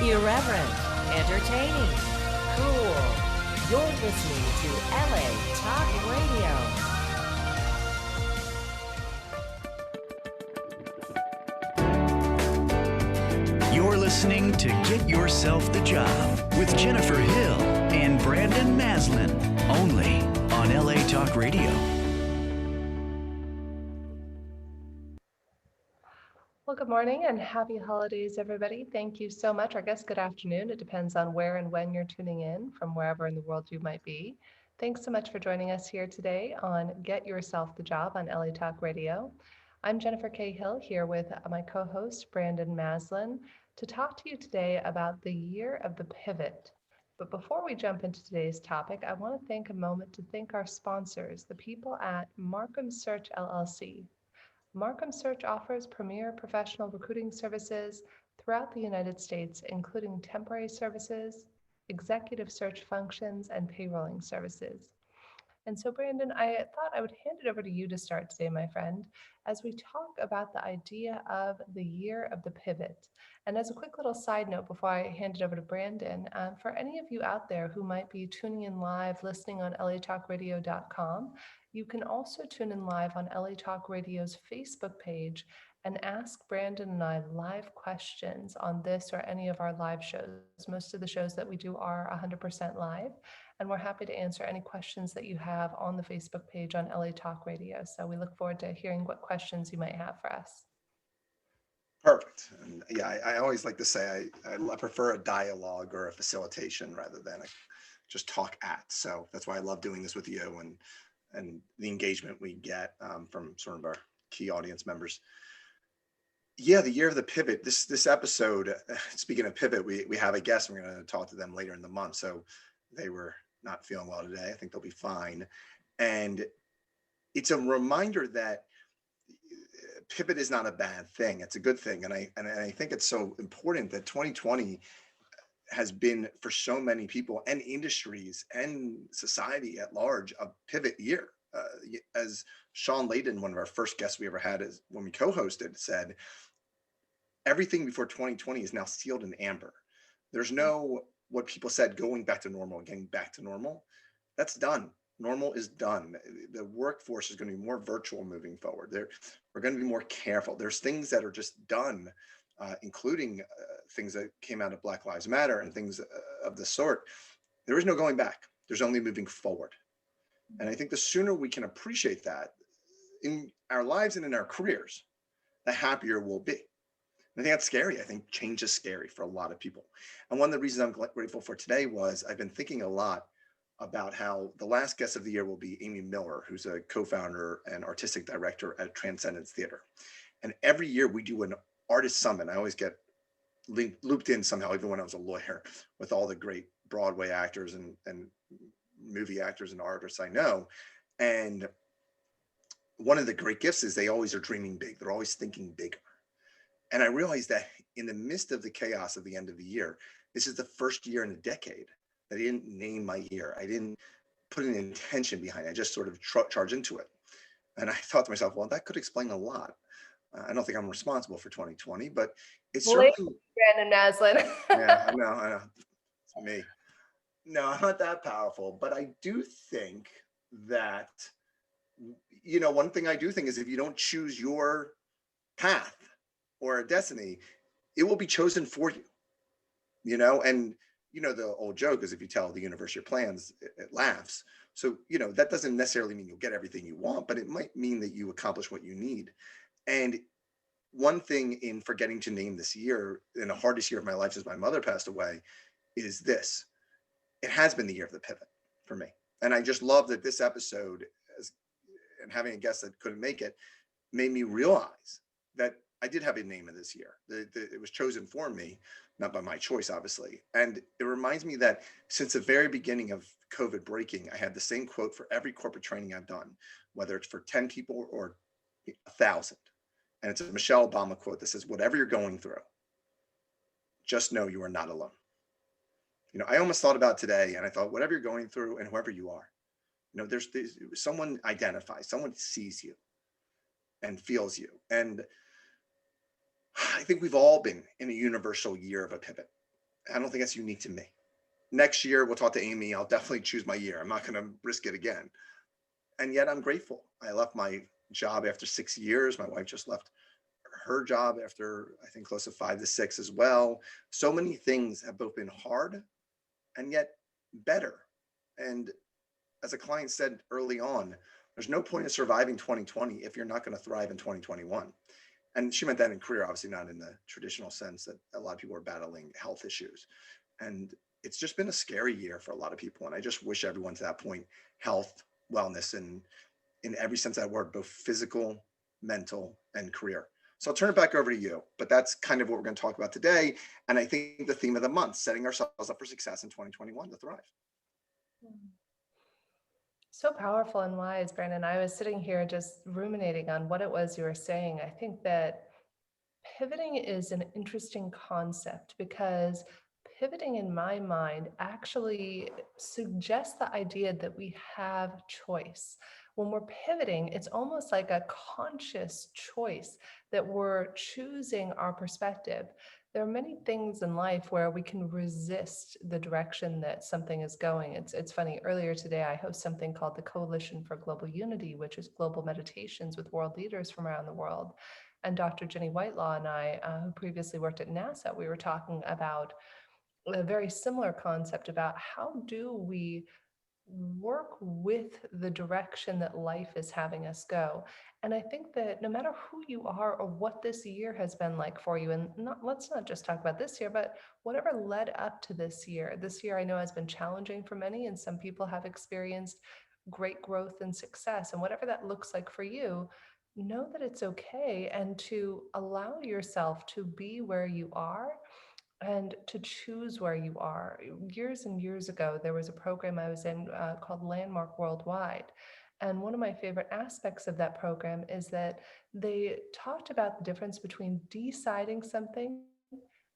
Irreverent, entertaining, cool. You're listening to LA Talk Radio. You're listening to Get Yourself the Job with Jennifer Hill and Brandon Maslan, only on LA Talk Radio. Well, good morning and happy holidays, everybody. Thank you so much. I guess good afternoon. It depends on where and when you're tuning in from wherever in the world you might be. Thanks so much for joining us here today on Get Yourself the Job on LA Talk Radio. I'm Jennifer K. Hill here with my co-host, Brandon Maslan, to talk to you today about the year of the pivot. But before we jump into today's topic, I want to take a moment to thank our sponsors, the people at Markham Search LLC. Markham Search offers premier professional recruiting services throughout the United States, including temporary services, executive search functions, and payrolling services. And so, Brandon, I thought I would hand it over to you to start today, my friend, as we talk about the idea of the year of the pivot. And as a quick little side note before I hand it over to Brandon, for any of you out there who might be tuning in live, listening on latalkradio.com, you can also tune in live on LA Talk Radio's Facebook page and ask Brandon and I live questions on this or any of our live shows. Most of the shows that we do are 100% live, and we're happy to answer any questions that you have on the Facebook page on LA Talk Radio. So we look forward to hearing what questions you might have for us. Perfect. And yeah, I always like to say I prefer a dialogue or a facilitation rather than just talk at. So that's why I love doing this with you and the engagement we get from sort of our key audience members. Yeah, the year of the pivot. This episode, speaking of pivot, we have a guest. We're going to talk to them later in the month. So they were not feeling well today. I think they'll be fine. And it's a reminder that pivot is not a bad thing. It's a good thing. And I think it's so important that 2020 has been for so many people and industries and society at large a pivot year. As Sean Layden, one of our first guests we ever had is when we co-hosted, said, everything before 2020 is now sealed in amber. There's no, what people said, going back to normal, getting back to normal. That's done. Normal is done. The workforce is going to be more virtual moving forward. We're going to be more careful. There's things that are just done, including things that came out of Black Lives Matter and things of the sort. There is no going back. There's only moving forward. And I think the sooner we can appreciate that in our lives and in our careers, the happier we'll be. And I think that's scary. I think change is scary for a lot of people. And one of the reasons I'm grateful for today was I've been thinking a lot about how the last guest of the year will be Amy Miller, who's a co-founder and artistic director at Transcendence Theater. And every year we do an artist summit. I always get looped in somehow, even when I was a lawyer, with all the great Broadway actors and movie actors and artists I know. And one of the great gifts is they always are dreaming big. They're always thinking bigger. And I realized that in the midst of the chaos of the end of the year, this is the first year in a decade that I didn't name my year. I didn't put an intention behind it. I just sort of charged into it. And I thought to myself, well, that could explain a lot. I don't think I'm responsible for 2020, but it's certainly Brandon Maslan. Yeah, I know. It's me. No, I'm not that powerful, but I do think that, one thing I do think is if you don't choose your path or a destiny, it will be chosen for you, and the old joke is if you tell the universe your plans, it laughs. So, that doesn't necessarily mean you'll get everything you want, but it might mean that you accomplish what you need. And one thing in forgetting to name this year, in the hardest year of my life since my mother passed away, is this. It has been the year of the pivot for me. And I just love that this episode, and having a guest that couldn't make it, made me realize that I did have a name of this year. It was chosen for me, not by my choice, obviously. And it reminds me that since the very beginning of COVID breaking, I had the same quote for every corporate training I've done, whether it's for 10 people or 1,000. And it's a Michelle Obama quote that says, whatever you're going through, just know you are not alone. I almost thought about today and I thought, whatever you're going through and whoever you are, there's someone identifies, someone sees you and feels you. And I think we've all been in a universal year of a pivot. I don't think that's unique to me. Next year, we'll talk to Amy. I'll definitely choose my year. I'm not going to risk it again. And yet I'm grateful. I left my job after 6 years. My wife just left her job after, I think, close to 5 to 6 as well. So many things have both been hard and yet better. And as a client said early on, there's no point in surviving 2020 if you're not going to thrive in 2021. And she meant that in career, obviously not in the traditional sense that a lot of people are battling health issues. And it's just been a scary year for a lot of people. And I just wish everyone to that point, health, wellness, and in every sense of that word, both physical, mental, and career. So I'll turn it back over to you. But that's kind of what we're going to talk about today. And I think the theme of the month, setting ourselves up for success in 2021 to thrive. So powerful and wise, Brandon. I was sitting here just ruminating on what it was you were saying. I think that pivoting is an interesting concept because pivoting in my mind actually suggests the idea that we have choice. When we're pivoting, it's almost like a conscious choice that we're choosing our perspective. There are many things in life where we can resist the direction that something is going. It's funny, earlier today, I host something called the Coalition for Global Unity, which is global meditations with world leaders from around the world. And Dr. Jenny Whitelaw and I, who previously worked at NASA, we were talking about a very similar concept about how do we work with the direction that life is having us go. And I think that no matter who you are or what this year has been like for you, and let's not just talk about this year, but whatever led up to this year. This year I know has been challenging for many, and some people have experienced great growth and success. And whatever that looks like for you, know that it's okay and to allow yourself to be where you are and to choose where you are. Years and years ago, there was a program I was in called Landmark Worldwide. And one of my favorite aspects of that program is that they talked about the difference between deciding something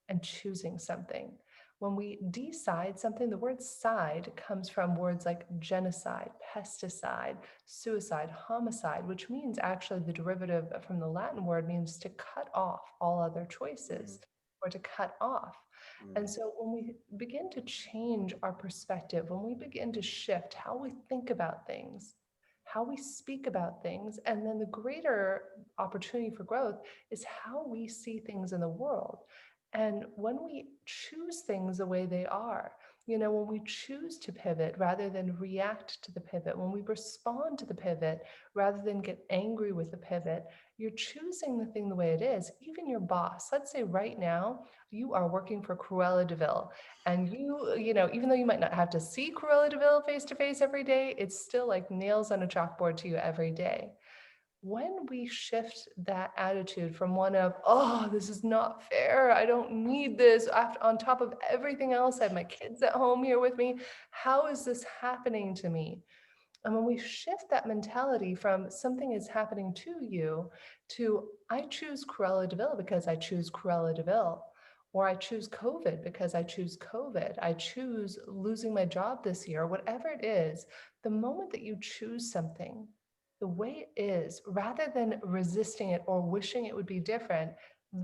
and choosing something. When we decide something, the word side comes from words like genocide, pesticide, suicide, homicide, which means actually the derivative from the Latin word means to cut off all other choices or to cut off. And so when we begin to change our perspective, when we begin to shift how we think about things, how we speak about things, and then the greater opportunity for growth is how we see things in the world. And when we choose things the way they are, when we choose to pivot rather than react to the pivot, when we respond to the pivot rather than get angry with the pivot, you're choosing the thing the way it is. Even your boss, let's say right now, you are working for Cruella de Vil, and even though you might not have to see Cruella de Vil face to face every day, it's still like nails on a chalkboard to you every day. When we shift that attitude from one of, oh, this is not fair, I don't need this, on top of everything else, I have my kids at home here with me, how is this happening to me? And when we shift that mentality from something is happening to you to, I choose Cruella de Vil because I choose Cruella de Vil, or I choose COVID because I choose COVID, I choose losing my job this year, whatever it is, the moment that you choose something the way it is, rather than resisting it or wishing it would be different,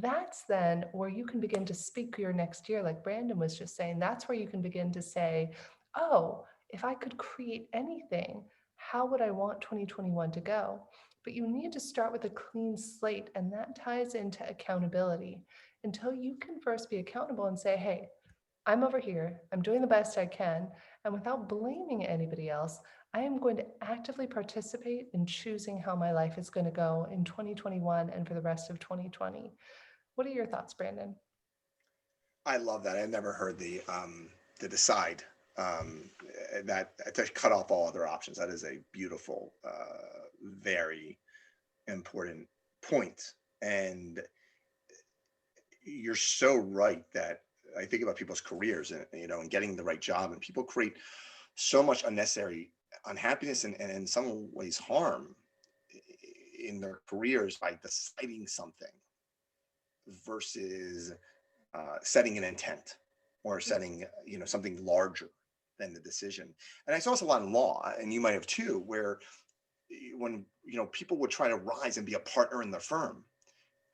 that's then where you can begin to speak your next year, like Brandon was just saying. That's where you can begin to say, oh, if I could create anything, how would I want 2021 to go? But you need to start with a clean slate, and that ties into accountability. Until you can first be accountable and say, hey, I'm over here, I'm doing the best I can, and without blaming anybody else, I am going to actively participate in choosing how my life is going to go in 2021 and for the rest of 2020. What are your thoughts, Brandon? I love that. I've never heard the decide, that to cut off all other options. That is a beautiful, very important point. And you're so right that I think about people's careers and getting the right job, and people create so much unnecessary unhappiness and in some ways harm in their careers by deciding something versus setting an intent or setting something larger than the decision. And I saw this a lot in law, and you might have too, where when people would try to rise and be a partner in the firm,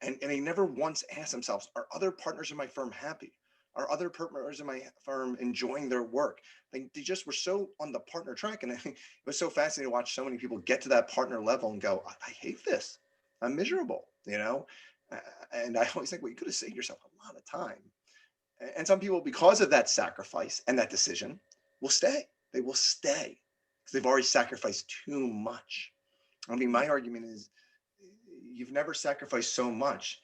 and they never once asked themselves, are other partners in my firm happy? Are other partners in my firm enjoying their work? They just were so on the partner track. And it was so fascinating to watch so many people get to that partner level and go, I hate this. I'm miserable, you know? And I always think, well, you could have saved yourself a lot of time. And some people, because of that sacrifice and that decision, will stay. They will stay because they've already sacrificed too much. I mean, my argument is you've never sacrificed so much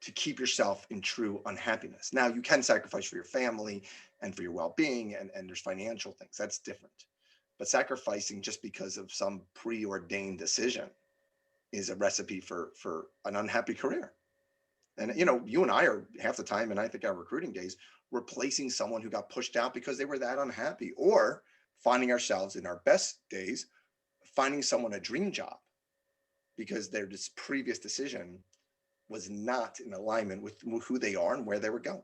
to keep yourself in true unhappiness. Now, you can sacrifice for your family and for your well being, and there's financial things. That's different. But sacrificing just because of some preordained decision is a recipe for an unhappy career. And you and I are half the time, and I think our recruiting days, replacing someone who got pushed out because they were that unhappy, or finding ourselves in our best days, finding someone a dream job because their previous decision was not in alignment with who they are and where they were going.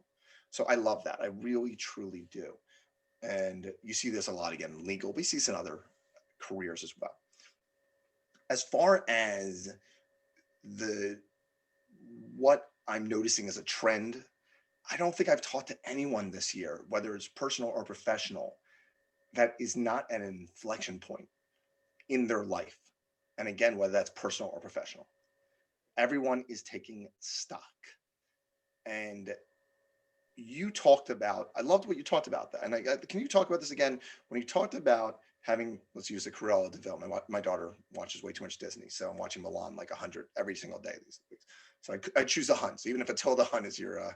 So I love that. I really, truly do. And you see this a lot again in legal. We see this in other careers as well. As far as the what I'm noticing as a trend, I don't think I've talked to anyone this year, whether it's personal or professional, that is not an inflection point in their life. And again, whether that's personal or professional, everyone is taking stock. And you talked about, I loved what you talked about that. And can you talk about this again? When you talked about having, let's use the Cruella development. My daughter watches way too much Disney. So I'm watching Milan like 100 every single day these weeks. So I choose the Hunt. So even if Attila Hunt is your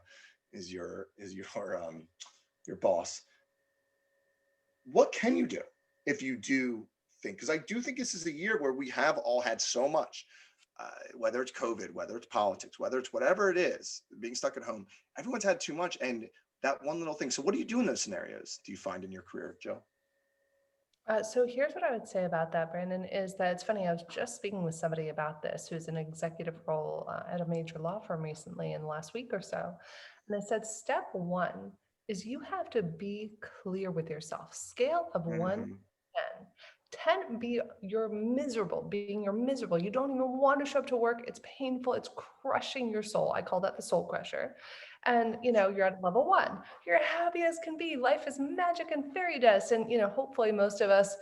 boss, what can you do if you do think, because I do think this is a year where we have all had so much, whether it's COVID, whether it's politics, whether it's whatever it is, being stuck at home, everyone's had too much. And that one little thing. So what do you do in those scenarios? Do you find in your career, Joe? So here's what I would say about that, Brandon, is that it's funny. I was just speaking with somebody about this who's in an executive role at a major law firm recently in the last week or so. And I said, step one is you have to be clear with yourself. Scale of 1 to Mm-hmm. 10. 10 be you're miserable, being you're miserable. You don't even want to show up to work. It's painful. It's crushing your soul. I call that the soul crusher. And you're at level 1. You're happy as can be. Life is magic and fairy dust. And hopefully most of us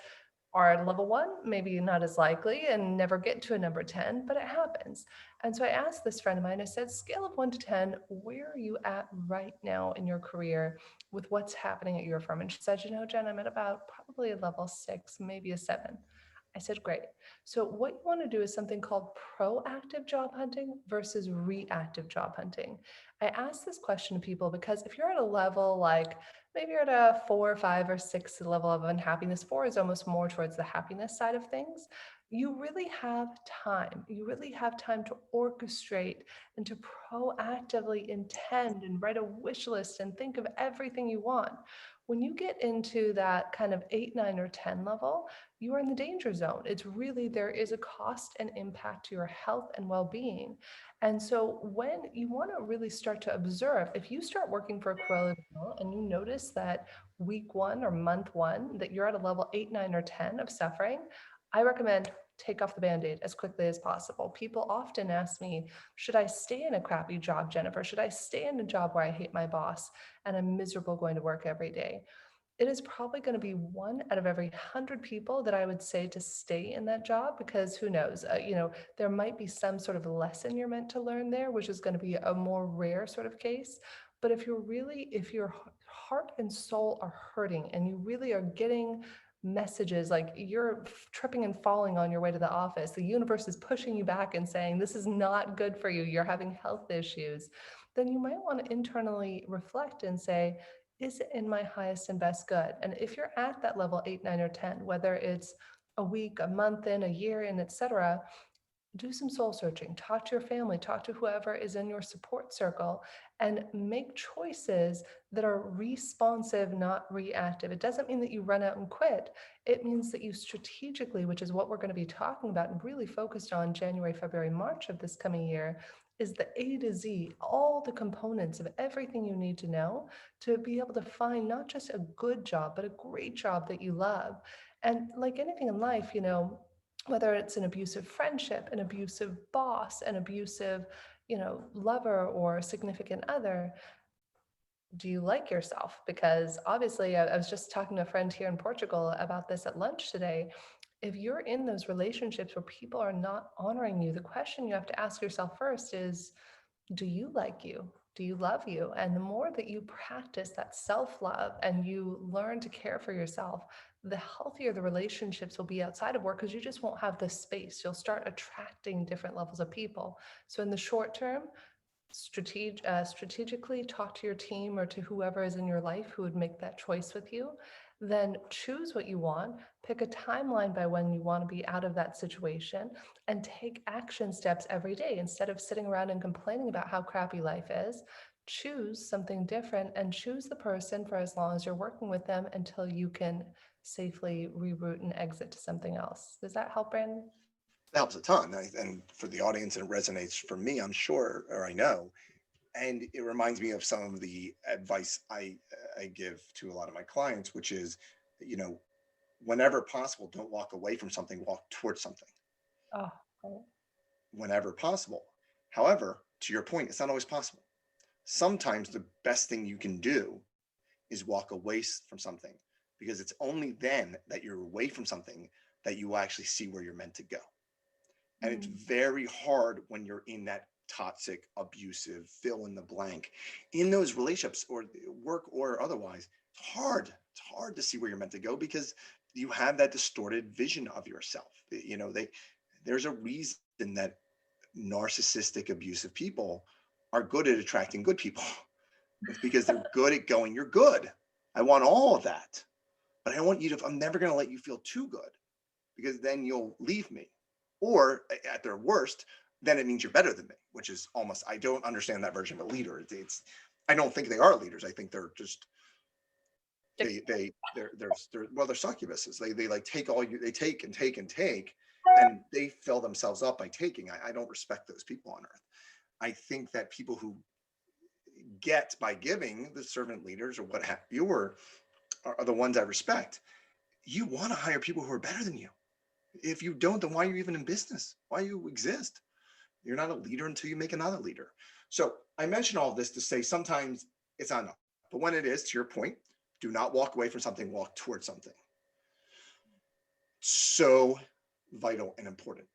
are at level 1, maybe not as likely, and never get to a number 10, but it happens. And so I asked this friend of mine, I said, scale of 1 to 10, where are you at right now in your career with what's happening at your firm? And she said, Jen, I'm at about probably a level 6, maybe a 7. I said, great. So what you want to do is something called proactive job hunting versus reactive job hunting. I ask this question to people because if you're at a level like maybe you're at a 4 or 5 or 6 level of unhappiness, 4 is almost more towards the happiness side of things, you really have time. You really have time to orchestrate and to proactively intend and write a wish list and think of everything you want. When you get into that kind of 8, 9, or 10 level, you are in the danger zone. It's really, there is a cost and impact to your health and well-being. And so when you want to really start to observe, if you start working for a Cruella and you notice that week 1 or month 1, that you're at a level 8, 9, or 10 of suffering, I recommend take off the Band-Aid as quickly as possible. People often ask me, should I stay in a crappy job, Jennifer? Should I stay in a job where I hate my boss and I'm miserable going to work every day? It is probably going to be 1 out of every 100 people that I would say to stay in that job, because who knows, there might be some sort of lesson you're meant to learn there, which is going to be a more rare sort of case. But if your heart and soul are hurting and you really are getting messages like you're tripping and falling on your way to the office, the universe is pushing you back and saying, this is not good for you, you're having health issues, then you might want to internally reflect and say, is it in my highest and best good? And if you're at that level 8, 9, or 10, whether it's a week, a month in, a year in, etc., do some soul searching, talk to your family, talk to whoever is in your support circle, and make choices that are responsive, not reactive. It doesn't mean that you run out and quit. It means that you strategically, which is what we're going to be talking about and really focused on January, February, March of this coming year, is the A to Z, all the components of everything you need to know to be able to find not just a good job, but a great job that you love. And like anything in life, whether it's an abusive friendship, an abusive boss, an abusive, lover or significant other, do you like yourself? Because obviously, I was just talking to a friend here in Portugal about this at lunch today. If you're in those relationships where people are not honoring you, the question you have to ask yourself first is, do you like you? Do you love you? And the more that you practice that self love and you learn to care for yourself, the healthier the relationships will be outside of work because you just won't have the space. You'll start attracting different levels of people. So, in the short term, strategically talk to your team or to whoever is in your life who would make that choice with you. Then choose what you want, pick a timeline by when you want to be out of that situation, and take action steps every day instead of sitting around and complaining about how crappy life is. Choose something different and choose the person for as long as you're working with them until you can safely reroute and exit to something else. Does that help, Brandon? That helps a ton. And for the audience, and it resonates for me, I'm sure, or I know. And it reminds me of some of the advice I give to a lot of my clients, which is, you know, whenever possible, don't walk away from something, walk towards something Oh, right. whenever possible. However, to your point, it's not always possible. Sometimes the best thing you can do is walk away from something, because it's only then that you're away from something that you actually see where you're meant to go. And it's Mm. very hard when you're in that toxic, abusive, fill in the blank, in those relationships or work or otherwise. It's hard. It's hard to see where you're meant to go because you have that distorted vision of yourself. There's a reason that narcissistic, abusive people are good at attracting good people. It's because they're good at going, you're good. I want all of that. But I don't want you to, I'm never going to let you feel too good, because then you'll leave me. Or at their worst, then it means you're better than me, which is almost, I don't understand that version of a leader. I don't think they are leaders. I think they're just, they're succubuses. They like take all you, they take and take and take, and they fill themselves up by taking. I don't respect those people on earth. I think that people who get by giving, the servant leaders or what have you, are the ones I respect. You want to hire people who are better than you. If you don't, then why are you even in business? Why you exist? You're not a leader until you make another leader. So I mention all this to say sometimes it's not enough. But when it is, to your point, do not walk away from something, walk towards something. So vital and important.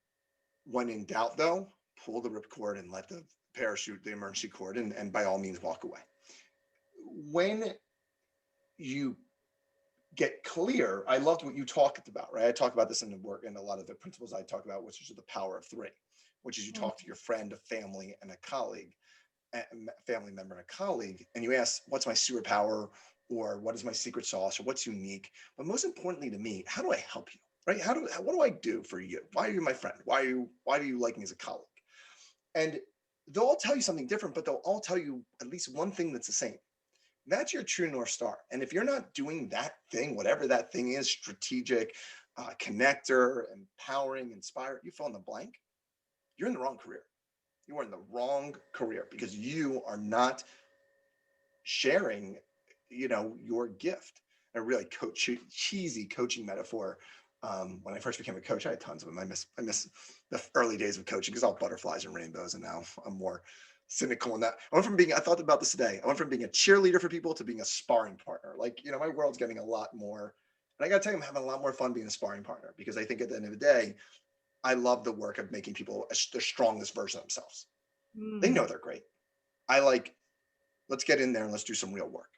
When in doubt, though, pull the ripcord and let the parachute, the emergency cord, and by all means walk away. When you get clear, I loved what you talked about, right? I talk about this in the work and a lot of the principles I talk about, which is the power of three, which is you talk to your friend, a family, and a colleague, a family member and a colleague, and you ask, what's my superpower, or what is my secret sauce, or what's unique? But most importantly to me, how do I help you? Right? What do I do for you? Why are you my friend? Why do you like me as a colleague? And they'll all tell you something different, but they'll all tell you at least one thing that's the same. That's your true North Star. And if you're not doing that thing, whatever that thing is, strategic, connector, empowering, inspire, you fill in the blank, you're in the wrong career. You are in the wrong career because you are not sharing, your gift. A really cheesy coaching metaphor. When I first became a coach, I had tons of them. I miss the early days of coaching because all butterflies and rainbows, and now I'm more cynical in that. I thought about this today. I went from being a cheerleader for people to being a sparring partner. Like, my world's getting a lot more, and I got to tell you, I'm having a lot more fun being a sparring partner because I think at the end of the day, I love the work of making people their strongest version of themselves. They know Mm. they're great. Let's get in there and let's do some real work.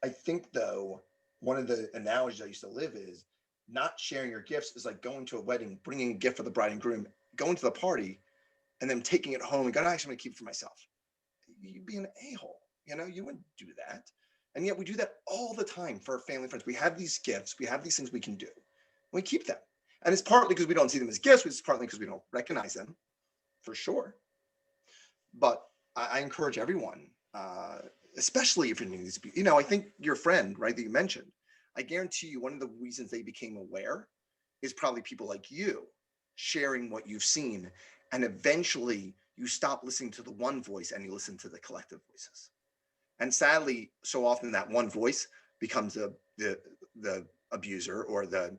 I think though, one of the analogies I used to live is not sharing your gifts is like going to a wedding, bringing a gift for the bride and groom, going to the party, and then taking it home and going, actually, I'm going to keep it for myself. You'd be an a-hole. You wouldn't do that. And yet we do that all the time for our family and friends. We have these gifts, we have these things we can do, and we keep them. And it's partly because we don't see them as gifts, it's partly because we don't recognize them, for sure. But I encourage everyone, especially if you're new to these people, I think your friend, right, that you mentioned, I guarantee you one of the reasons they became aware is probably people like you sharing what you've seen. And eventually you stop listening to the one voice and you listen to the collective voices. And sadly, so often that one voice becomes the abuser or the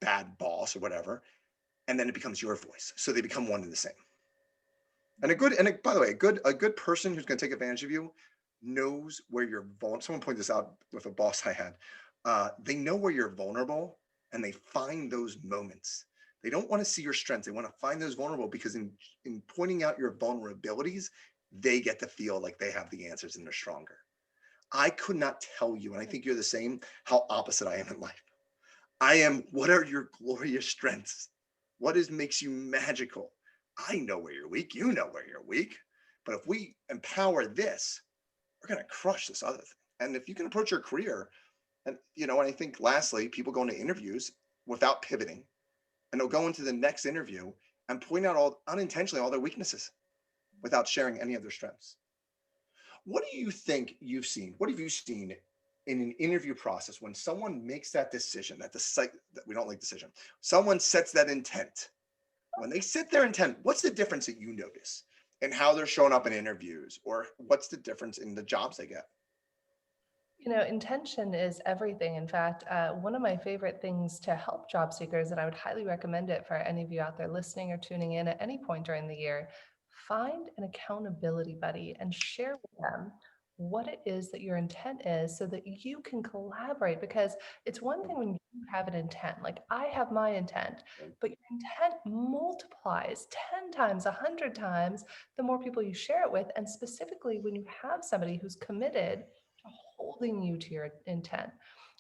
bad boss or whatever. And then it becomes your voice. So they become one and the same. And by the way, a good person who's going to take advantage of you knows where you're vulnerable. Someone pointed this out with a boss I had. They know where you're vulnerable and they find those moments. They don't want to see your strengths. They want to find those vulnerable because in pointing out your vulnerabilities, they get to feel like they have the answers and they're stronger. I could not tell you, and I think you're the same, how opposite I am in life. I am, what are your glorious strengths? What is makes you magical? I know where you're weak. You know where you're weak. But if we empower this, we're going to crush this other thing. And if you can approach your career, and and I think lastly, people go into interviews without pivoting, and they'll go into the next interview and point out all unintentionally all their weaknesses without sharing any of their strengths. What do you think you've seen? What have you seen in an interview process when someone makes that decision, that the site that we don't like decision, someone sets that intent? When they set their intent, what's the difference that you notice in how they're showing up in interviews, or what's the difference in the jobs they get? Intention is everything. In fact, one of my favorite things to help job seekers, and I would highly recommend it for any of you out there listening or tuning in at any point during the year, find an accountability buddy and share with them what it is that your intent is so that you can collaborate. Because it's one thing when you have an intent, like I have my intent, but your intent multiplies 10 times, 100 times the more people you share it with. And specifically, when you have somebody who's committed holding you to your intent.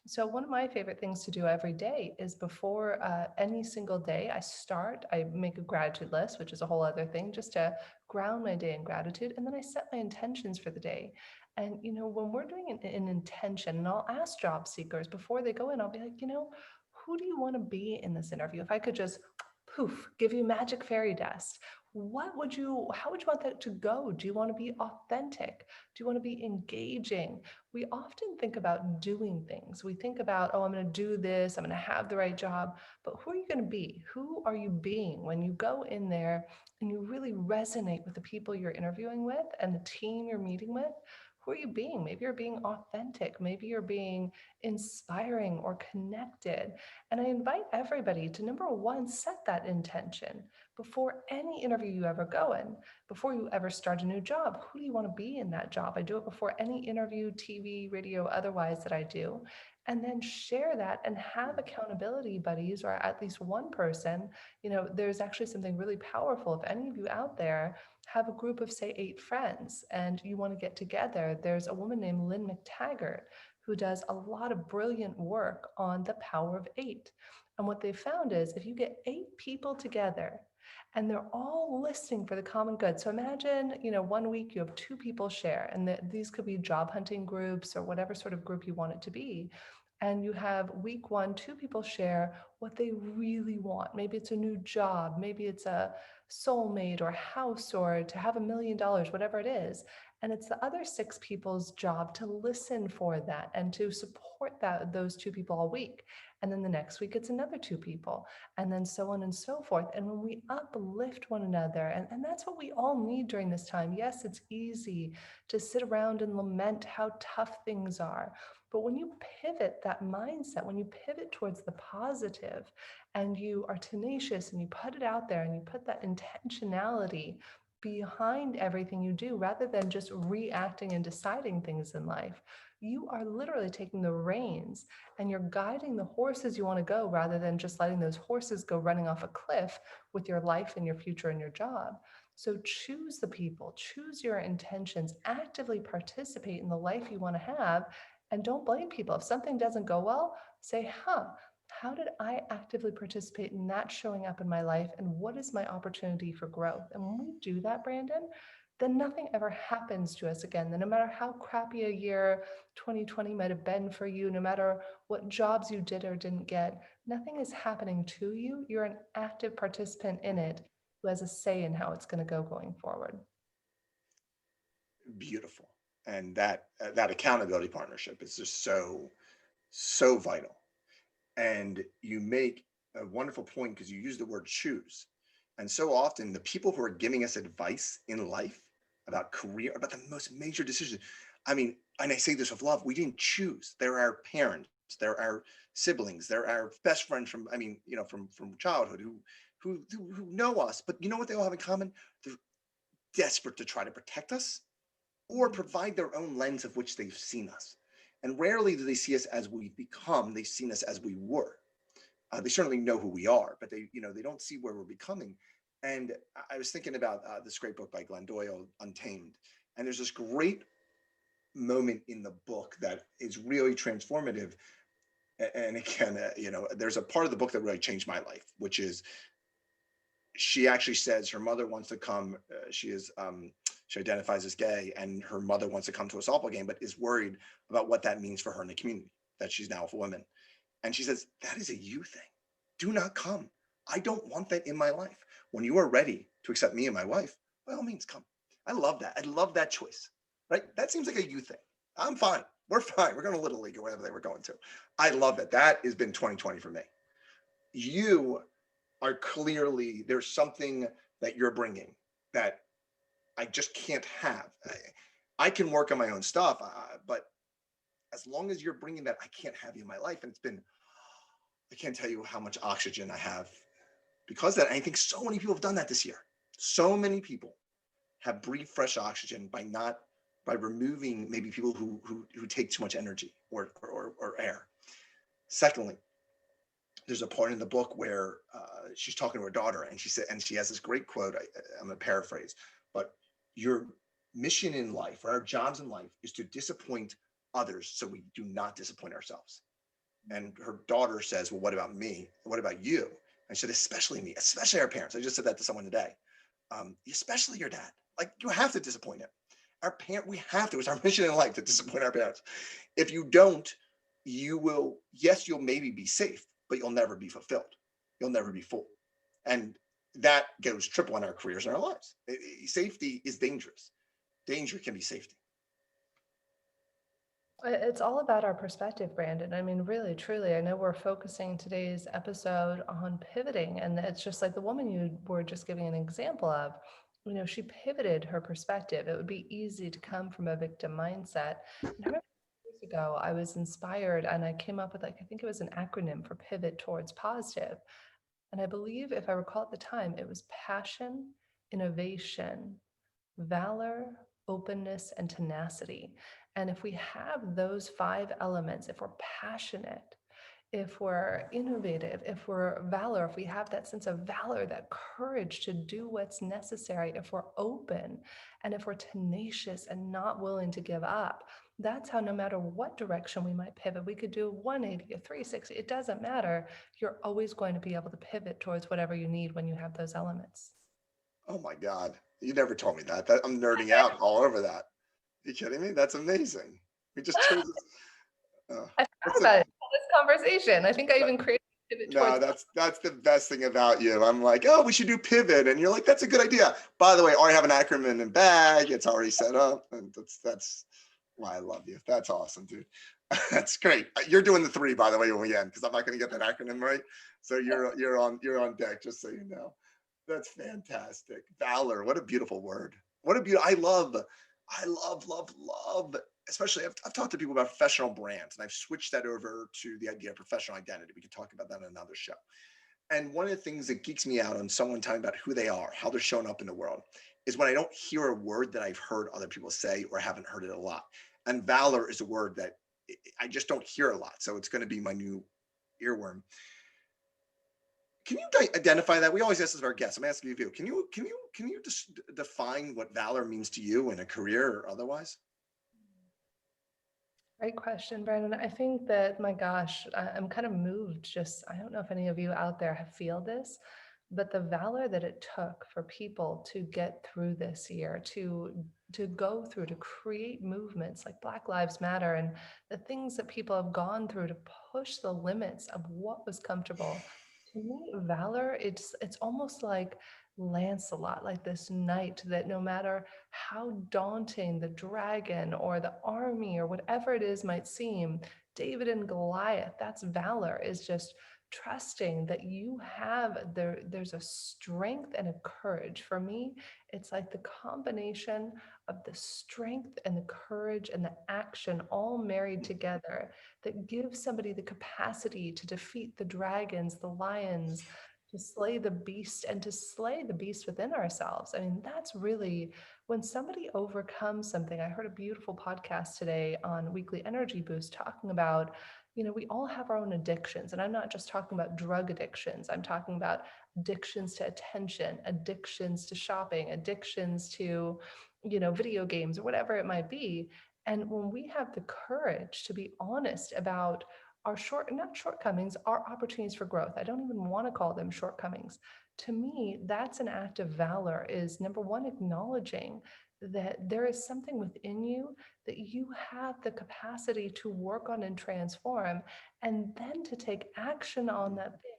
So one of my favorite things to do every day is before any single day I make a gratitude list, which is a whole other thing, just to ground my day in gratitude. And then I set my intentions for the day. And, when we're doing an intention, and I'll ask job seekers before they go in, I'll be like, who do you want to be in this interview? If I could just poof, give you magic fairy dust, how would you want that to go? Do you want to be authentic? Do you want to be engaging? We often think about doing things. We think about, oh, I'm going to do this, I'm going to have the right job. But who are you going to be? Who are you being when you go in there and you really resonate with the people you're interviewing with and the team you're meeting with? Who are you being? Maybe you're being authentic. Maybe you're being inspiring or connected. And I invite everybody to, number one, set that intention before any interview you ever go in. Before you ever start a new job, who do you want to be in that job? I do it before any interview, TV, radio, otherwise that I do. And then share that and have accountability buddies, or at least one person. There's actually something really powerful. If any of you out there have a group of, say, 8 friends and you want to get together, there's a woman named Lynn McTaggart who does a lot of brilliant work on the power of 8. And what they found is if you get 8 people together and they're all listening for the common good. So imagine, one week you have 2 people share, and these could be job hunting groups or whatever sort of group you want it to be. And you have week 1, 2 people share what they really want. Maybe it's a new job, maybe it's a soulmate or house or to have $1 million, whatever it is. And it's the other 6 people's job to listen for that and to support those 2 people all week. And then the next week it's another 2 people, and then so on and so forth. And when we uplift one another, and that's what we all need during this time. Yes, it's easy to sit around and lament how tough things are. But when you pivot that mindset, when you pivot towards the positive and you are tenacious and you put it out there and you put that intentionality behind everything you do, rather than just reacting and deciding things in life, you are literally taking the reins and you're guiding the horses you want to go, rather than just letting those horses go running off a cliff with your life and your future and your job. So choose the people, choose your intentions, actively participate in the life you want to have, and don't blame people. If something doesn't go well, say, how did I actively participate in that showing up in my life? And what is my opportunity for growth? And when we do that, Brandon, then nothing ever happens to us again. Then no matter how crappy a year 2020 might have been for you, no matter what jobs you did or didn't get, nothing is happening to you. You're an active participant in it who has a say in how it's going to go going forward. Beautiful. And that accountability partnership is just so vital. And you make a wonderful point because you use the word choose. And so often the people who are giving us advice in life about career, about the most major decisions, I mean, and I say this with love, we didn't choose. They're our parents, they're our siblings, they're our best friends from, from childhood who know us. But you know what they all have in common? They're desperate to try to protect us or provide their own lens of which they've seen us. And rarely do they see us as we've become, they've seen us as we were. They certainly know who we are, but they don't see where we're becoming. And I was thinking about this great book by Glenn Doyle, Untamed. And there's this great moment in the book that is really transformative. And again, there's a part of the book that really changed my life, which is she actually says her mother wants to come. She identifies as gay, and her mother wants to come to a softball game, but is worried about what that means for her in the community, that she's now a woman. And she says, that is a you thing. Do not come. I don't want that in my life. When you are ready to accept me and my wife, by all means, come. I love that. I love that choice, right? That seems like a you thing. I'm fine. We're fine. We're going to Little League or whatever they were going to. I love that. That has been 2020 for me. You are clearly, there's something that you're bringing that I just can't have. I can work on my own stuff, but as long as you're bringing that, I can't have you in my life. And I can't tell you how much oxygen I have because of that. I think so many people have done that this year. So many people have breathed fresh oxygen by removing maybe people who take too much energy or air. Secondly, there's a part in the book where she's talking to her daughter, and she has this great quote. I'm going to paraphrase, but your mission in life, or our jobs in life, is to disappoint others so we do not disappoint ourselves. And her daughter says, well, what about me? What about you? And she said, especially me, especially our parents. I just said that to someone today. Especially your dad. Like, you have to disappoint him. We have to. It's our mission in life to disappoint our parents. If you don't, you'll maybe be safe, but you'll never be fulfilled. You'll never be full. And that goes triple in our careers and our lives. Safety is dangerous. Danger can be safety. It's all about our perspective, Brandon. I mean, really, truly, I know we're focusing today's episode on pivoting, and it's just like the woman you were just giving an example of. She pivoted her perspective. It would be easy to come from a victim mindset. And I remember years ago, I was inspired and I came up with, I think it was an acronym for pivot towards positive. And I believe, if I recall at the time, it was passion, innovation, valor, openness, and tenacity. And if we have those 5 elements, if we're passionate, if we're innovative, if we're valor, if we have that sense of valor, that courage to do what's necessary, if we're open, and if we're tenacious and not willing to give up, that's how, no matter what direction we might pivot, we could do 180, a 360, it doesn't matter. You're always going to be able to pivot towards whatever you need when you have those elements. Oh my God. You never told me that. I'm nerding out all over that. Are you kidding me? That's amazing. We just chose this. I forgot about it in this conversation. I think I even created a pivot No, towards. that's the best thing about you. I'm like, oh, we should do pivot, and you're like, that's a good idea. By the way, I already have an acronym in bag. It's already set up, and that's why I love you. That's awesome, dude. That's great. You're doing the 3, by the way, when we end, because I'm not going to get that acronym right. So you're on deck, just so you know. That's fantastic. Valor. What a beautiful word. I love, especially I've talked to people about professional brands, and I've switched that over to the idea of professional identity. We could talk about that on another show. And one of the things that geeks me out on someone talking about who they are, how they're showing up in the world, is when I don't hear a word that I've heard other people say or haven't heard it a lot. And valor is a word that I just don't hear a lot. So it's going to be my new earworm. Can you identify that? We always ask this of our guests. I'm asking you. Can you just define what valor means to you in a career or otherwise? Great question, Brandon. I think that, my gosh, I'm kind of moved. Just, I don't know if any of you out there have feel this, but the valor that it took for people to get through this year, to go through, to create movements like Black Lives Matter, and the things that people have gone through to push the limits of what was comfortable. To me, valor, it's almost like Lancelot, like this knight that no matter how daunting the dragon or the army or whatever it is might seem, David and Goliath, that's valor, is just trusting that you have there's a strength and a courage. For me, it's like the combination of the strength and the courage and the action all married together that gives somebody the capacity to defeat the dragons, the lions, to slay the beast and to slay the beast within ourselves. I mean, that's really when somebody overcomes something. I heard a beautiful podcast today on Weekly Energy Boost talking about, we all have our own addictions. And I'm not just talking about drug addictions, I'm talking about addictions to attention, addictions to shopping, addictions to, video games or whatever it might be. And when we have the courage to be honest about our not shortcomings, our opportunities for growth. I don't even want to call them shortcomings. To me, that's an act of valor, is number one, acknowledging that there is something within you that you have the capacity to work on and transform, and then to take action on that thing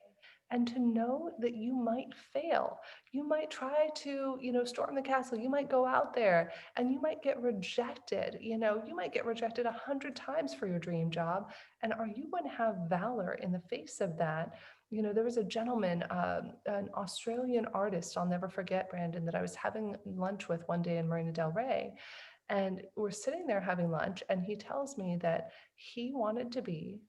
and to know that you might fail. You might try to, storm the castle. You might go out there and you might get rejected. You might get rejected 100 times for your dream job. And are you going to have valor in the face of that? There was a gentleman, an Australian artist, I'll never forget, Brandon, that I was having lunch with one day in Marina Del Rey. And we're sitting there having lunch, and he tells me that he wanted to be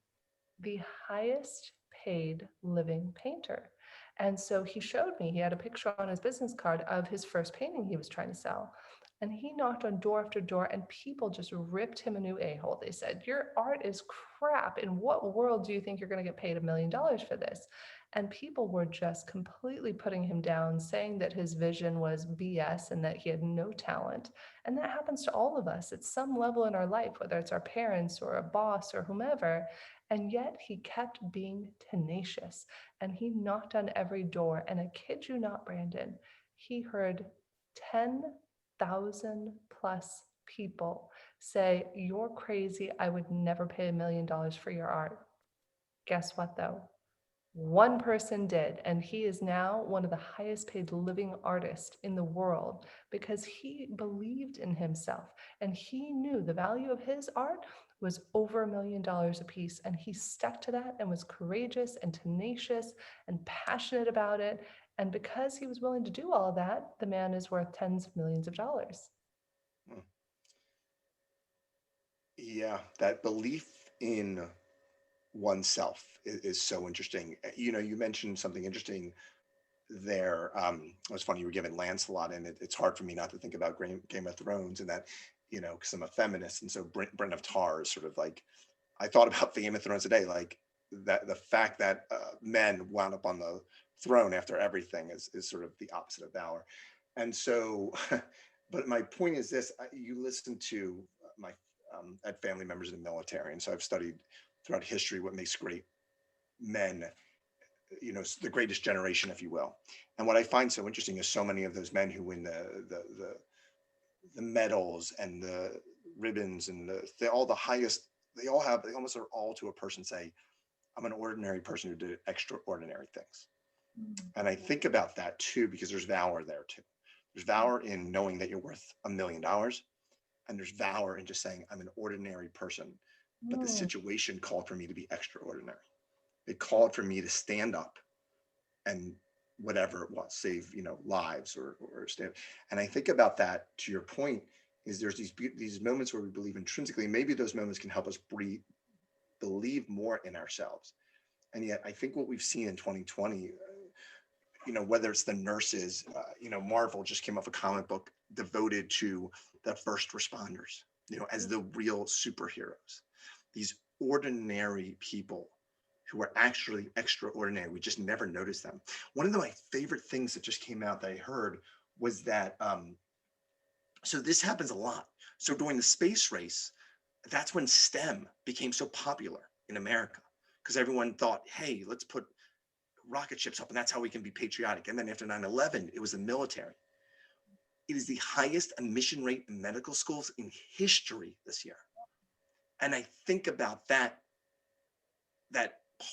the highest paid living painter. And so he showed me, he had a picture on his business card of his first painting he was trying to sell. And he knocked on door after door, and people just ripped him a new a-hole. They said, "Your art is crap. In what world do you think you're going to get paid $1 million for this?" And people were just completely putting him down, saying that his vision was BS and that he had no talent. And that happens to all of us at some level in our life, whether it's our parents or a boss or whomever. And yet he kept being tenacious, and he knocked on every door. And I kid you not, Brandon, he heard 10,000 plus people say, "You're crazy. I would never pay $1 million for your art." Guess what, though? One person did, and he is now one of the highest paid living artists in the world because he believed in himself and he knew the value of his art was over $1 million a piece. And he stuck to that and was courageous and tenacious and passionate about it. And because he was willing to do all of that, the man is worth tens of millions of dollars. Yeah, that belief in oneself is so interesting. You mentioned something interesting there. It was funny you were given Lancelot, and it's hard for me not to think about Game of Thrones, and that, because I'm a feminist, and so Brienne of Tar is sort of like, I thought about the Game of Thrones today, like that the fact that men wound up on the throne after everything is sort of the opposite of valor. And so, but my point is this: you listen to my I had family members in the military, and so I've studied throughout history what makes great men, the greatest generation, if you will. And what I find so interesting is so many of those men who win the medals and the ribbons and all the highest, they almost are all to a person say, "I'm an ordinary person who did extraordinary things." And I think about that too, because there's valor there too. There's valor in knowing that you're worth $1 million, and there's valor in just saying, "I'm an ordinary person, but the situation called for me to be extraordinary. It called for me to stand up and whatever it was, save, lives or stand." And I think about that, to your point, is there's these moments where we believe intrinsically. Maybe those moments can help us believe more in ourselves. And yet I think what we've seen in 2020, whether it's the nurses, Marvel just came off a comic book devoted to the first responders, as the real superheroes, these ordinary people who are actually extraordinary. We just never noticed them. One of my favorite things that just came out that I heard was that, so this happens a lot. So during the space race, that's when STEM became so popular in America, because everyone thought, hey, let's put rocket ships up, and that's how we can be patriotic. And then after 9/11, it was the military. It is the highest admission rate in medical schools in history this year. And I think about that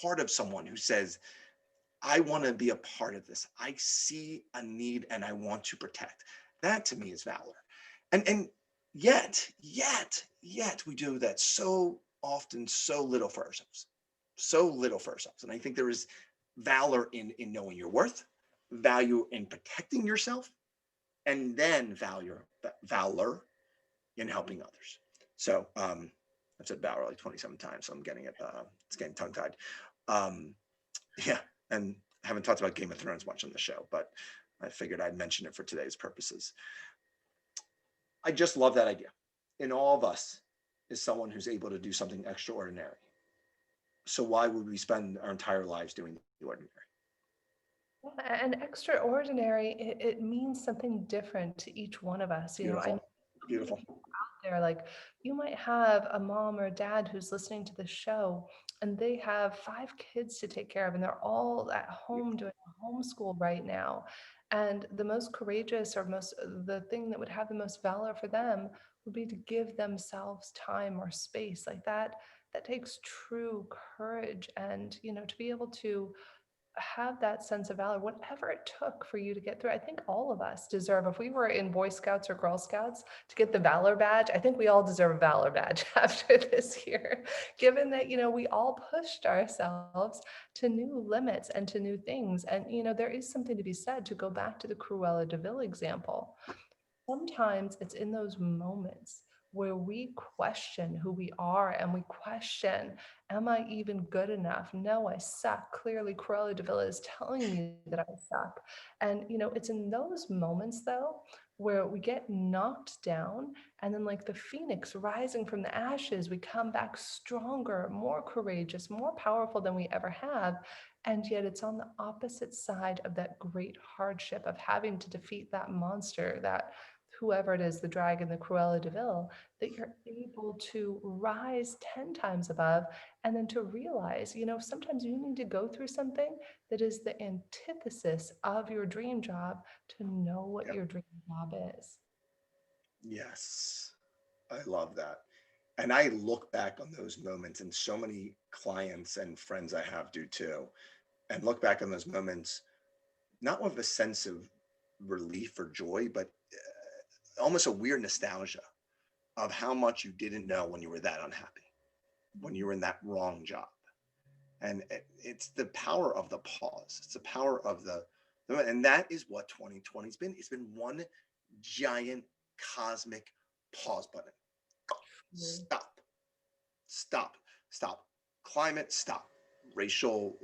part of someone who says, I want to be a part of this. I see a need and I want to protect. That to me is valor. And yet we do that so often, so little for ourselves. And I think there is valor in knowing your worth, value in protecting yourself, and then valor in helping others. So I've said valor like 27 times, so I'm getting it. It's getting tongue tied. Yeah, and haven't talked about Game of Thrones much on the show, but I figured I'd mention it for today's purposes. I just love that idea. In all of us is someone who's able to do something extraordinary. So why would we spend our entire lives doing the ordinary? Yeah, and extraordinary, it means something different to each one of us. I know Beautiful. so many Beautiful. people out there, like you might have a mom or a dad who's listening to the show and they have 5 kids to take care of and they're all at home doing homeschool right now. And the most courageous or the thing that would have the most valor for them would be to give themselves time or space like that. That takes true courage and, to be able to have that sense of valor, whatever it took for you to get through. I think all of us deserve, if we were in Boy Scouts or Girl Scouts to get the Valor badge, I think we all deserve a Valor badge after this year, given that, we all pushed ourselves to new limits and to new things. And, there is something to be said to go back to the Cruella de Vil example. Sometimes it's in those moments where we question who we are and we question, am I even good enough? No, I suck. Clearly, Cruella de Vil is telling me that I suck. And, it's in those moments, though, where we get knocked down and then, like the phoenix rising from the ashes, we come back stronger, more courageous, more powerful than we ever have. And yet, it's on the opposite side of that great hardship of having to defeat that monster, that whoever it is, the dragon, the Cruella de Vil, that you're able to rise 10 times above and then to realize, sometimes you need to go through something that is the antithesis of your dream job to know what Yep. your dream job is. Yes, I love that. And I look back on those moments, and so many clients and friends I have do too, and look back on those moments, not with a sense of relief or joy, but almost a weird nostalgia of how much you didn't know when you were that unhappy, when you were in that wrong job. And it's the power of the pause. It's the power of and that is what 2020's been. It's been one giant cosmic pause button. Stop, stop, stop. Climate, stop. Racial,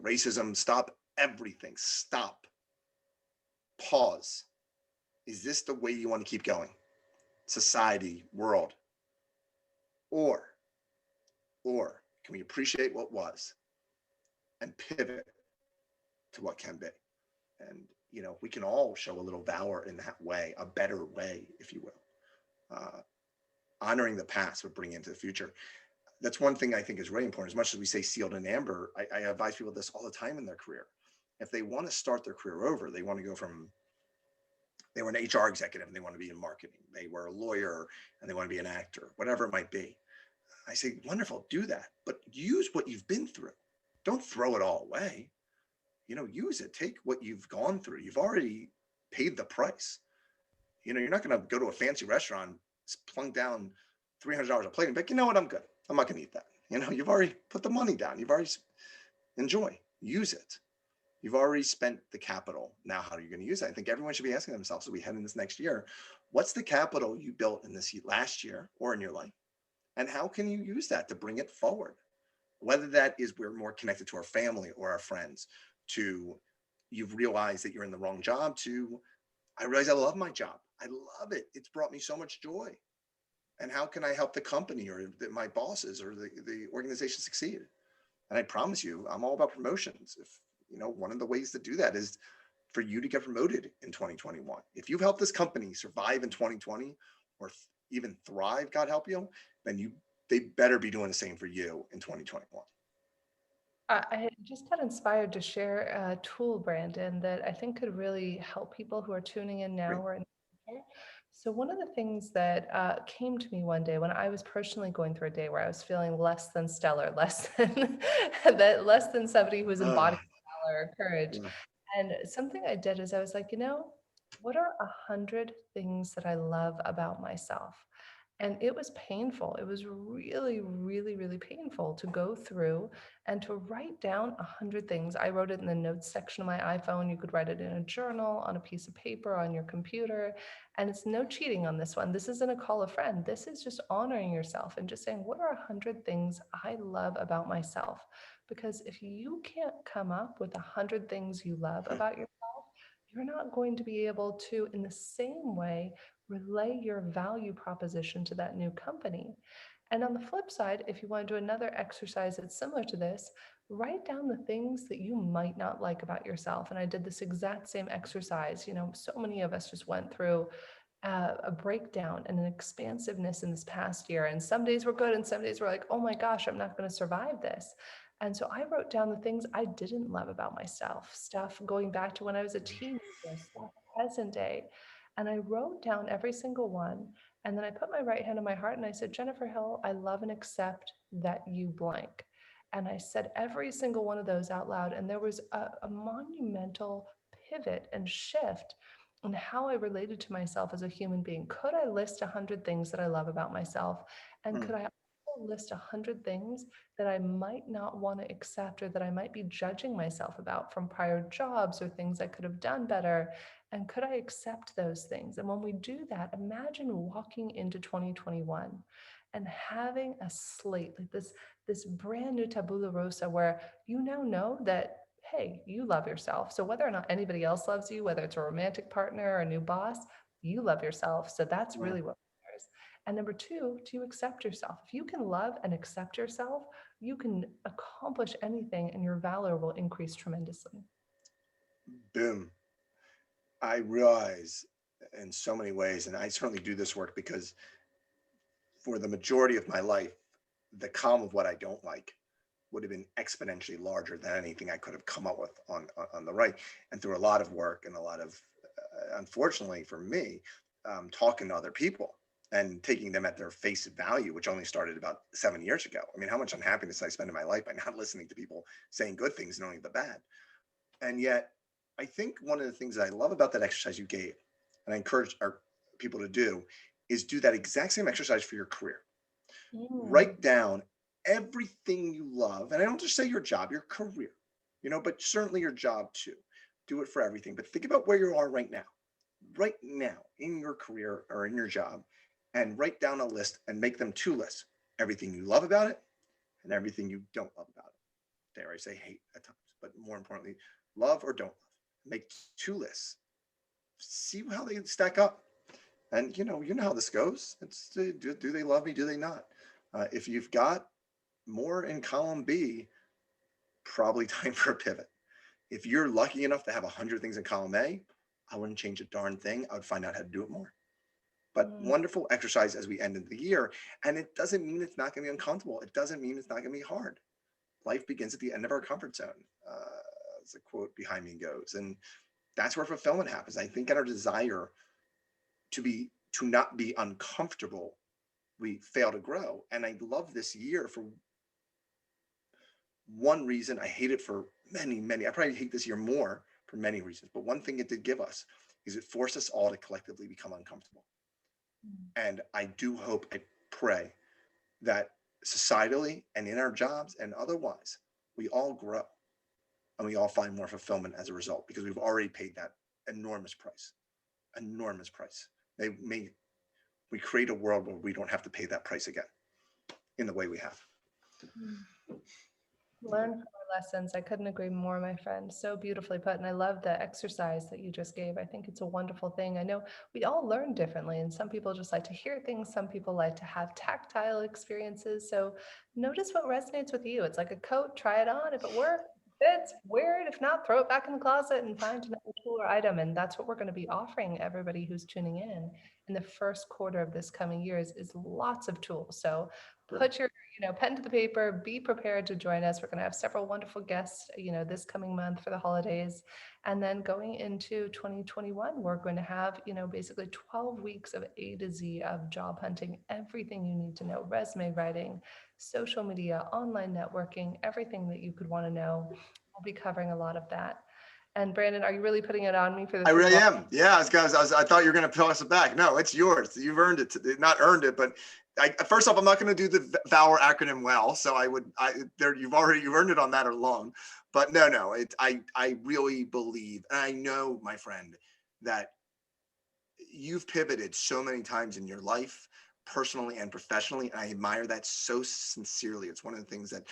racism, stop. Everything, stop. Pause. Is this the way you want to keep going? Society, world, or can we appreciate what was and pivot to what can be? And we can all show a little valor in that way, a better way, if you will. Honoring the past but bringing into the future. That's one thing I think is really important. As much as we say sealed in amber, I advise people this all the time in their career. If they want to start their career over, they want to go from, they were an HR executive and they want to be in marketing. They were a lawyer and they want to be an actor, whatever it might be. I say, wonderful, do that, but use what you've been through. Don't throw it all away. Use it. Take what you've gone through. You've already paid the price. You're not going to go to a fancy restaurant, plunk down $300 a plate and be like, you know what, I'm good. I'm not going to eat that. You've already put the money down. You've already enjoy, use it. You've already spent the capital. Now, how are you going to use it? I think everyone should be asking themselves, as we head in this next year, what's the capital you built in this last year or in your life? And how can you use that to bring it forward? Whether that is we're more connected to our family or our friends, to you've realized that you're in the wrong job, to I realize I love my job. I love it. It's brought me so much joy. And how can I help the company or my bosses or the organization succeed? And I promise you, I'm all about promotions. If one of the ways to do that is for you to get promoted in 2021. If you've helped this company survive in 2020 or even thrive, God help you, then they better be doing the same for you in 2021. I just got inspired to share a tool, Brandon, that I think could really help people who are tuning in now Great. or in the future. So one of the things that came to me one day when I was personally going through a day where I was feeling less than stellar, less than less than somebody who was embodying valor or courage. Yeah. And something I did is I was like, what are 100 things that I love about myself? And it was painful. It was really, really, really painful to go through and to write down 100 things. I wrote it in the notes section of my iPhone. You could write it in a journal, on a piece of paper, on your computer. And it's no cheating on this one. This isn't a call a friend. This is just honoring yourself and just saying, what are 100 things I love about myself? Because if you can't come up with 100 things you love about yourself, you're not going to be able to, in the same way, relay your value proposition to that new company. And on the flip side, if you want to do another exercise that's similar to this, write down the things that you might not like about yourself. And I did this exact same exercise. So many of us just went through a breakdown and an expansiveness in this past year. And some days were good, and some days were like, oh my gosh, I'm not going to survive this. And so I wrote down the things I didn't love about myself, stuff going back to when I was a teenager, stuff present day. And I wrote down every single one. And then I put my right hand on my heart and I said, Jennifer Hill, I love and accept that you blank. And I said every single one of those out loud. And there was a monumental pivot and shift in how I related to myself as a human being. Could I list 100 things that I love about myself? And could I also list 100 things that I might not want to accept or that I might be judging myself about from prior jobs or things I could have done better? And could I accept those things? And when we do that, imagine walking into 2021 and having a slate like this brand new tabula rosa where you now know that, hey, you love yourself. So whether or not anybody else loves you, whether it's a romantic partner or a new boss, you love yourself. So that's really what matters. And number two, do you accept yourself? If you can love and accept yourself, you can accomplish anything and your valor will increase tremendously. Boom. I realize in so many ways, and I certainly do this work because for the majority of my life, the calm of what I don't like would have been exponentially larger than anything I could have come up with on the right. And through a lot of work and a lot of, unfortunately for me, talking to other people and taking them at their face value, which only started about 7 years ago. I mean, how much unhappiness I spend in my life by not listening to people saying good things and only the bad. And yet, I think one of the things that I love about that exercise you gave, and I encourage our people to do, is do that exact same exercise for your career. Write down everything you love. And I don't just say your job, your career, but certainly your job too. Do it for everything. But think about where you are right now in your career or in your job, and write down a list and make them two lists. Everything you love about it and everything you don't love about it. Dare I say hate at times, but more importantly, love or don't love. Make two lists. See how they stack up. And you know how this goes. It's do they love me? Do they not? If you've got more in column B, probably time for a pivot. If you're lucky enough to have 100 things in column A, I wouldn't change a darn thing. I would find out how to do it more. But wonderful exercise as we end the year. And it doesn't mean it's not going to be uncomfortable. It doesn't mean it's not going to be hard. Life begins at the end of our comfort zone, as the quote behind me goes. And that's where fulfillment happens. I think in our desire to not be uncomfortable, we fail to grow. And I love this year for one reason. I hate it for many. I probably hate this year more for many reasons. But one thing it did give us is it forced us all to collectively become uncomfortable. And I do hope, I pray that societally and in our jobs and otherwise, we all grow and we all find more fulfillment as a result, because we've already paid that enormous price. We create a world where we don't have to pay that price again in the way we have. Learn from our lessons. I couldn't agree more, my friend. So beautifully put. And I love the exercise that you just gave. I think it's a wonderful thing. I know we all learn differently, and some people just like to hear things. Some people like to have tactile experiences. So notice what resonates with you. It's like a coat. Try it on. If it works, fits, wear it. If not, throw it back in the closet and find another tool or item. And that's what we're going to be offering everybody who's tuning in the first quarter of this coming year is lots of tools. So put your pen to the paper, be prepared to join us. We're going to have several wonderful guests, this coming month for the holidays. And then going into 2021, we're going to have, basically 12 weeks of A to Z of job hunting, everything you need to know, resume writing, social media, online networking, everything that you could want to know. We'll be covering a lot of that. And Brandon, are you really putting it on me for this? I really am. Yeah, I thought you were going to toss it back. No, it's yours. You've earned it. Not earned it, but first off, I'm not going to do the Valor acronym well. So you've earned it on that alone. But no, I really believe, and I know, my friend, that you've pivoted so many times in your life, personally and professionally. And I admire that so sincerely. It's one of the things that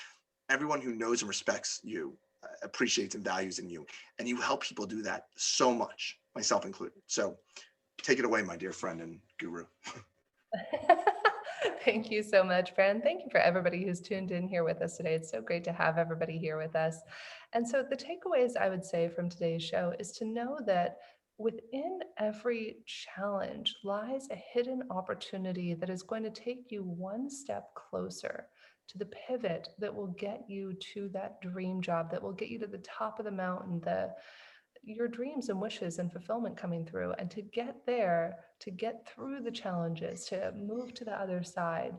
everyone who knows and respects you appreciates and values in you. And you help people do that so much, myself included. So take it away, my dear friend and guru. Thank you so much, Fran. Thank you for everybody who's tuned in here with us today. It's so great to have everybody here with us. And so the takeaways I would say from today's show is to know that within every challenge lies a hidden opportunity that is going to take you one step closer to the pivot that will get you to that dream job, that will get you to the top of the mountain, your dreams and wishes and fulfillment coming through. And to get there, to get through the challenges, to move to the other side,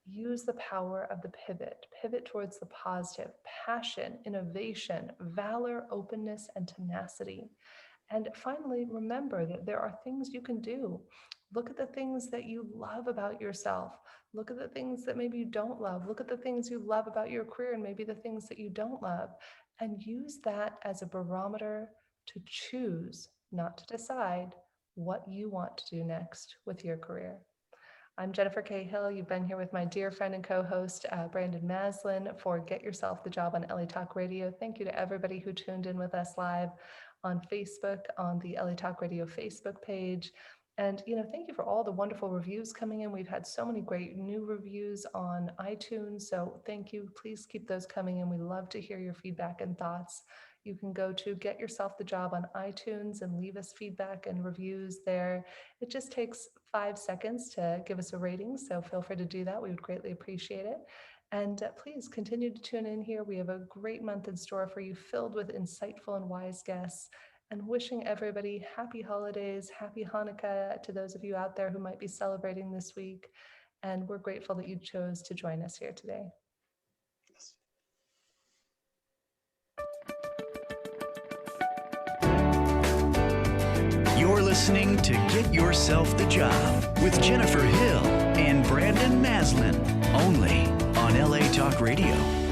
use the power of the pivot towards the positive, passion, innovation, valor, openness, and tenacity. And finally, remember that there are things you can do. Look at the things that you love about yourself. Look at the things that maybe you don't love. Look at the things you love about your career and maybe the things that you don't love. And use that as a barometer to choose, not to decide, what you want to do next with your career. I'm Jennifer K. Hill. You've been here with my dear friend and co-host, Brandon Maslan, for Get Yourself the Job on LA Talk Radio. Thank you to everybody who tuned in with us live on Facebook, on the LA Talk Radio Facebook page. And, thank you for all the wonderful reviews coming in. We've had so many great new reviews on iTunes. So thank you. Please keep those coming in. We love to hear your feedback and thoughts. You can go to Get Yourself the Job on iTunes and leave us feedback and reviews there. It just takes 5 seconds to give us a rating, so feel free to do that. We would greatly appreciate it. And please continue to tune in here. We have a great month in store for you, filled with insightful and wise guests. And wishing everybody happy holidays, happy Hanukkah to those of you out there who might be celebrating this week. And we're grateful that you chose to join us here today. You're listening to Get Yourself the Job with Jennifer Hill and Brandon Maslan, only on LA Talk Radio.